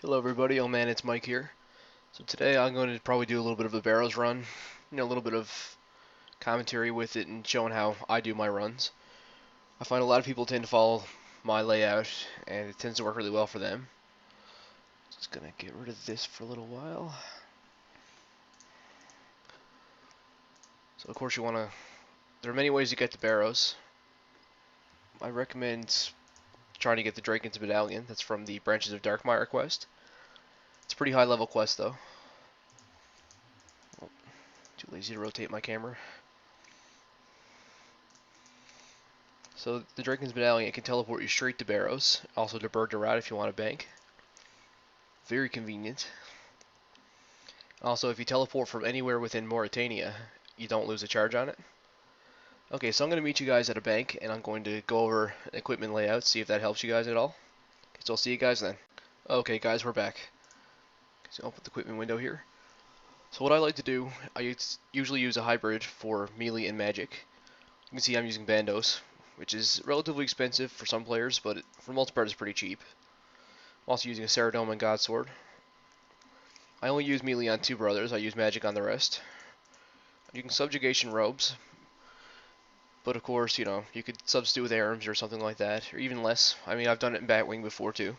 Hello everybody, oh man, it's Mike here. So today I'm going to probably do a little bit of a Barrows run, a little bit of commentary with it and showing how I do my runs. I find a lot of people tend to follow my layout and it tends to work really well for them. Just gonna get rid of this for a little while. So of course there are many ways to get to Barrows. I recommend trying to get the Draken's Medallion, that's from the Branches of Darkmire quest. It's a pretty high level quest though. Oh, too lazy to rotate my camera. So the Draken's Medallion, it can teleport you straight to Barrows, also to Burg Rat if you want to bank. Very convenient. Also, if you teleport from anywhere within Mauritania, you don't lose a charge on it. Okay, so I'm going to meet you guys at a bank, and I'm going to go over equipment layout, see if that helps you guys at all. Okay, so I'll see you guys then. Okay guys, we're back. So open the equipment window here. So what I like to do, I usually use a hybrid for melee and magic. You can see I'm using Bandos, which is relatively expensive for some players, but for the most part it's pretty cheap. I'm also using a Ceradome and Godsword. I only use melee on 2 brothers, I use magic on the rest. You can subjugation robes, but of course, you could substitute with Arams or something like that, or even less. I mean, I've done it in Batwing before too.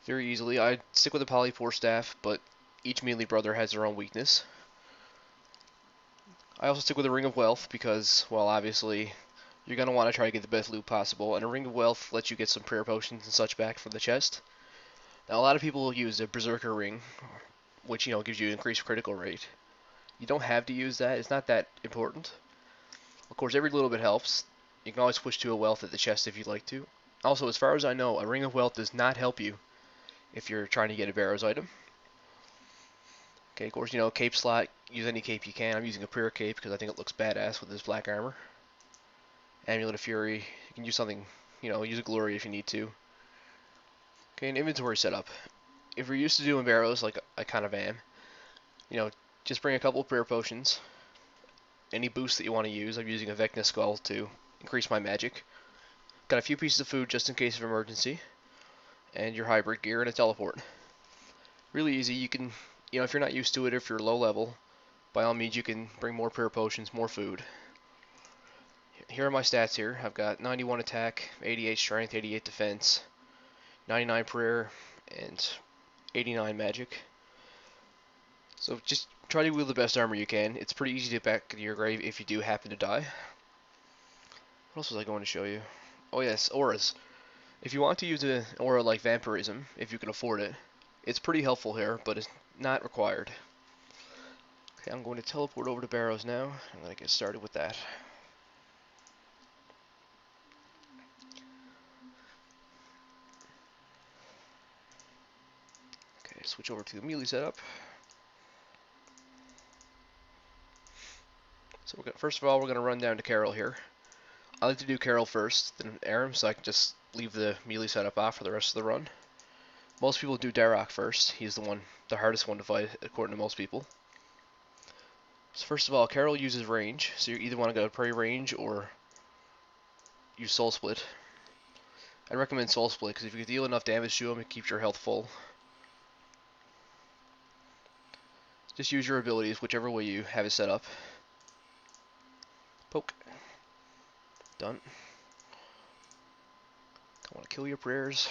Very easily. I stick with a Polypore staff, but each melee brother has their own weakness. I also stick with a Ring of Wealth because, well, obviously, you're going to want to try to get the best loot possible, and a Ring of Wealth lets you get some prayer potions and such back from the chest. Now, a lot of people use a Berserker Ring, which, gives you increased critical rate. You don't have to use that. It's not that important. Of course, every little bit helps. You can always switch to a Wealth at the chest if you'd like to. Also, as far as I know, a Ring of Wealth does not help you if you're trying to get a Barrows item. Okay, of course, cape slot, use any cape you can. I'm using a prayer cape because I think it looks badass with this black armor. Amulet of Fury, you can use something, use a Glory if you need to. Okay, an inventory setup. If you're used to doing Barrows, like I kind of am, just bring a couple of prayer potions. Any boost that you want to use, I'm using a Vecna Skull to increase my magic. Got a few pieces of food just in case of emergency. And your hybrid gear and a teleport. Really easy, you can, if you're not used to it, if you're low level, by all means you can bring more prayer potions, more food. Here are my stats here. I've got 91 attack, 88 strength, 88 defense, 99 prayer, and 89 magic. So just try to wield the best armor you can. It's pretty easy to get back to your grave if you do happen to die. What else was I going to show you? Oh yes, auras. If you want to use an aura like Vampirism, if you can afford it, it's pretty helpful here, but it's not required. Okay, I'm going to teleport over to Barrows now. I'm going to get started with that. Okay, switch over to the melee setup. So first of all, we're going to run down to Carol here. I like to do Carol first, then Aram, so I can just leave the melee setup off for the rest of the run. Most people do Darok first. He's the hardest one to fight, according to most people. So first of all, Carol uses range, so you either want to go Prey range or use Soul Split. I recommend Soul Split because if you can deal enough damage to him, it keeps your health full. Just use your abilities, whichever way you have it set up. Poke. Done. Don't want to kill your prayers.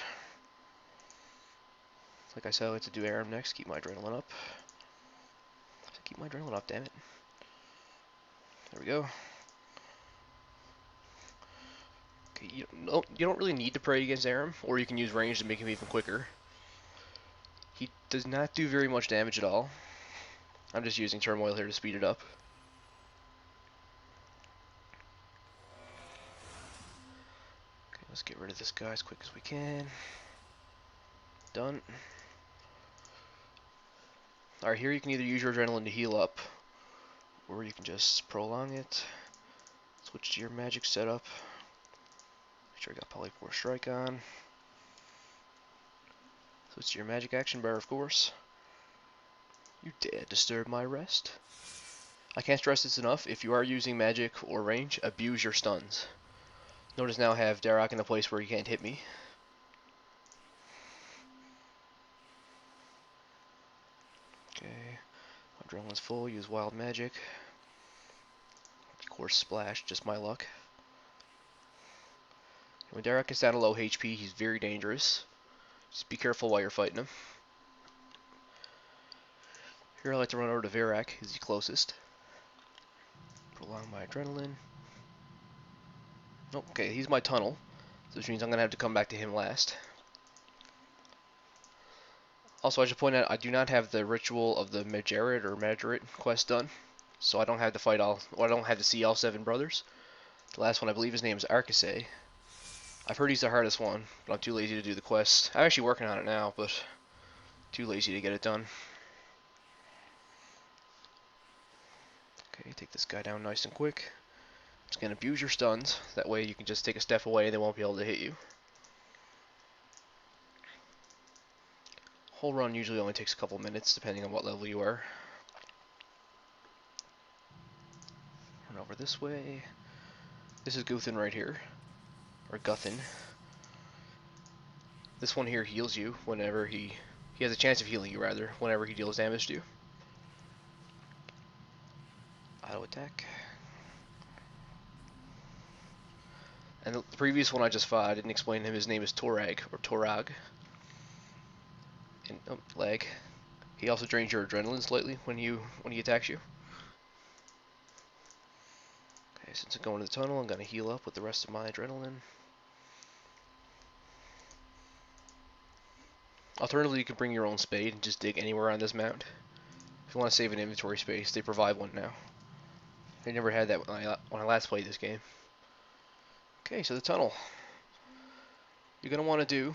Like I said, I like to do Aram next. Keep my adrenaline up. Keep my adrenaline up, damn it. There we go. Okay, you don't really need to pray against Aram, or you can use range to make him even quicker. He does not do very much damage at all. I'm just using Turmoil here to speed it up. Okay, let's get rid of this guy as quick as we can. Done. Alright, here you can either use your adrenaline to heal up, or you can just prolong it. Switch to your magic setup. Make sure I got Polypore Strike on. Switch to your magic action bar, of course. You dare disturb my rest? I can't stress this enough, if you are using magic or range, abuse your stuns. Notice now I have Darok in a place where he can't hit me. Adrenaline's full, use wild magic. Of course, splash, just my luck. When Derek gets down to low HP, he's very dangerous. Just be careful while you're fighting him. Here I like to run over to Virak, he's the closest. Prolong my adrenaline. Oh, okay, he's my tunnel, which means I'm going to have to come back to him last. Also, I should point out, I do not have the Ritual of the Majoret quest done, so I don't have to fight I don't have to see all 7 brothers. The last one, I believe his name is Arcasay. I've heard he's the hardest one, but I'm too lazy to do the quest. I'm actually working on it now, but too lazy to get it done. Okay, take this guy down nice and quick. It's going to abuse your stuns. That way you can just take a step away and they won't be able to hit you. Whole run usually only takes a couple minutes, depending on what level you are. Run over this way. This is Guthin right here. Or Guthin. This one here heals you whenever he has a chance of healing you, rather, whenever he deals damage to you. Auto attack. And the previous one I just fought, I didn't explain him. His name is Torag, or Torag. And, oh, lag. He also drains your adrenaline slightly when he attacks you. Okay, since I'm going to the tunnel, I'm going to heal up with the rest of my adrenaline. Alternatively, you can bring your own spade and just dig anywhere on this mount. If you want to save an inventory space, they provide one now. I never had that when I last played this game. Okay, so the tunnel. You're going to want to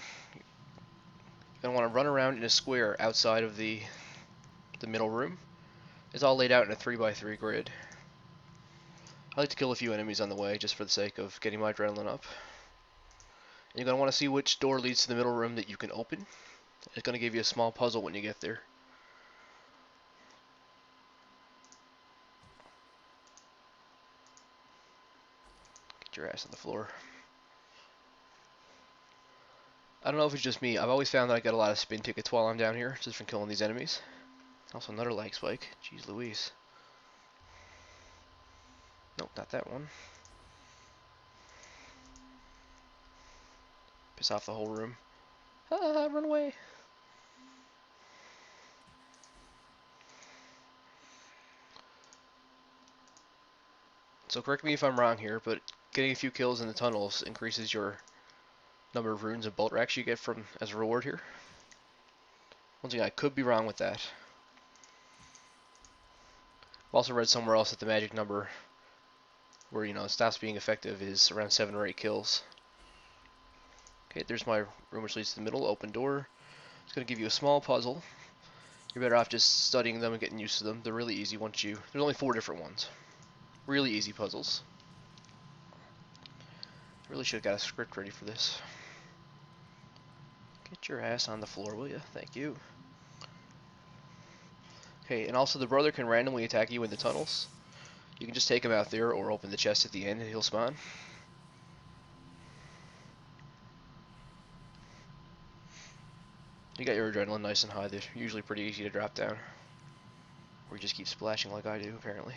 run around in a square outside of the middle room. It's all laid out in a 3x3 grid. I like to kill a few enemies on the way, just for the sake of getting my adrenaline up. And you're going to want to see which door leads to the middle room that you can open. It's going to give you a small puzzle when you get there. Get your ass on the floor. I don't know if it's just me. I've always found that I get a lot of spin tickets while I'm down here, just from killing these enemies. Also another lag spike. Jeez Louise. Nope, not that one. Piss off the whole room. Ah, run away. So correct me if I'm wrong here, but getting a few kills in the tunnels increases your number of runes and bolt racks you get from as a reward here. Once again, I could be wrong with that. I've also read somewhere else that the magic number where, it stops being effective is around 7 or 8 kills. Okay, there's my room which leads to the middle, open door. It's going to give you a small puzzle. You're better off just studying them and getting used to them. They're really easy there's only 4 different ones. Really easy puzzles. I really should have got a script ready for this. Get your ass on the floor, will you? Thank you. Okay, and also the brother can randomly attack you in the tunnels. You can just take him out there or open the chest at the end and he'll spawn. You got your adrenaline nice and high. They're usually pretty easy to drop down. Or you just keep splashing like I do, apparently.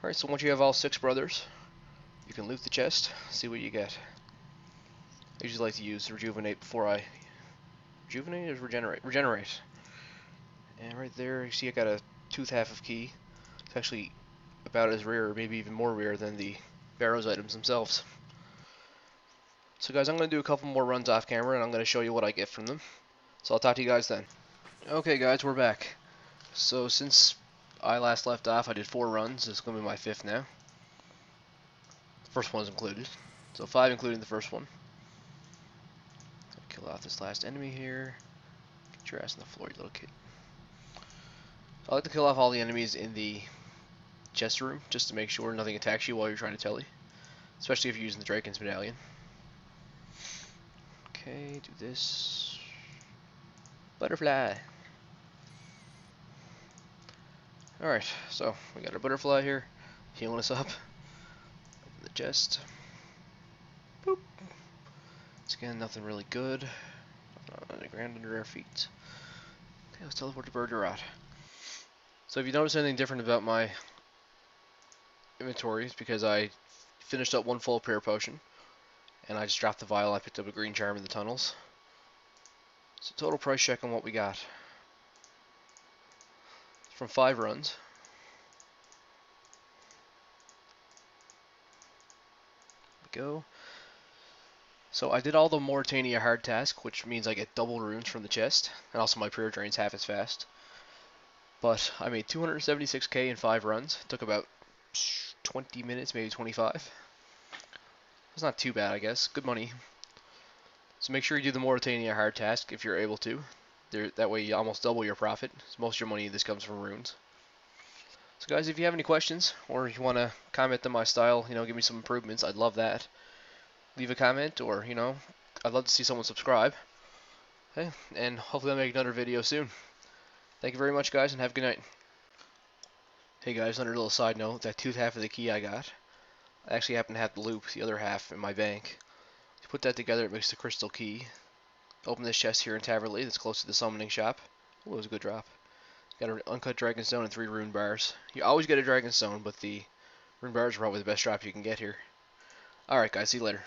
Alright, so once you have all 6 brothers, you can loot the chest, see what you get. I usually like to use Rejuvenate before I... Rejuvenate or Regenerate? Regenerate. And right there, you see I got a tooth half of key. It's actually about as rare, or maybe even more rare than the Barrows items themselves. So guys, I'm going to do a couple more runs off camera, and I'm going to show you what I get from them. So I'll talk to you guys then. Okay guys, we're back. So since I last left off, I did 4 runs. This is going to be my 5th now. The first one's included. So 5 including the first one. Kill off this last enemy here. Get your ass on the floor, you little kid. I like to kill off all the enemies in the chest room, just to make sure nothing attacks you while you're trying to telly. Especially if you're using the Draken's Medallion. Okay, do this. Butterfly. Alright, so we got our butterfly here, healing us up. Open the chest. Boop. Once again, nothing really good. Nothing on the ground under our feet. Okay, let's teleport to Bergerat. So if you notice anything different about my inventory, it's because I finished up one full prayer potion, and I just dropped the vial. I picked up a green charm in the tunnels. So total price check on what we got. From 5 runs. There we go. So I did all the Mauritania hard task, which means I get double runes from the chest, and also my prayer drains half as fast. But I made 276k in 5 runs. It took about 20 minutes, maybe 25. It's not too bad, I guess. Good money. So make sure you do the Mauritania hard task if you're able to. That way you almost double your profit. Most of your money, this comes from runes. So guys, if you have any questions, or you want to comment on my style, give me some improvements, I'd love that. Leave a comment, or, I'd love to see someone subscribe. Okay, and hopefully I'll make another video soon. Thank you very much, guys, and have a good night. Hey guys, under a little side note, that tooth half of the key I got, I actually happen to have the loop, the other half, in my bank. To put that together, it makes the crystal key. Open this chest here in Taverley that's close to the summoning shop. Oh, it was a good drop. Got an uncut dragonstone and 3 rune bars. You always get a dragonstone, but the rune bars are probably the best drop you can get here. Alright guys, see you later.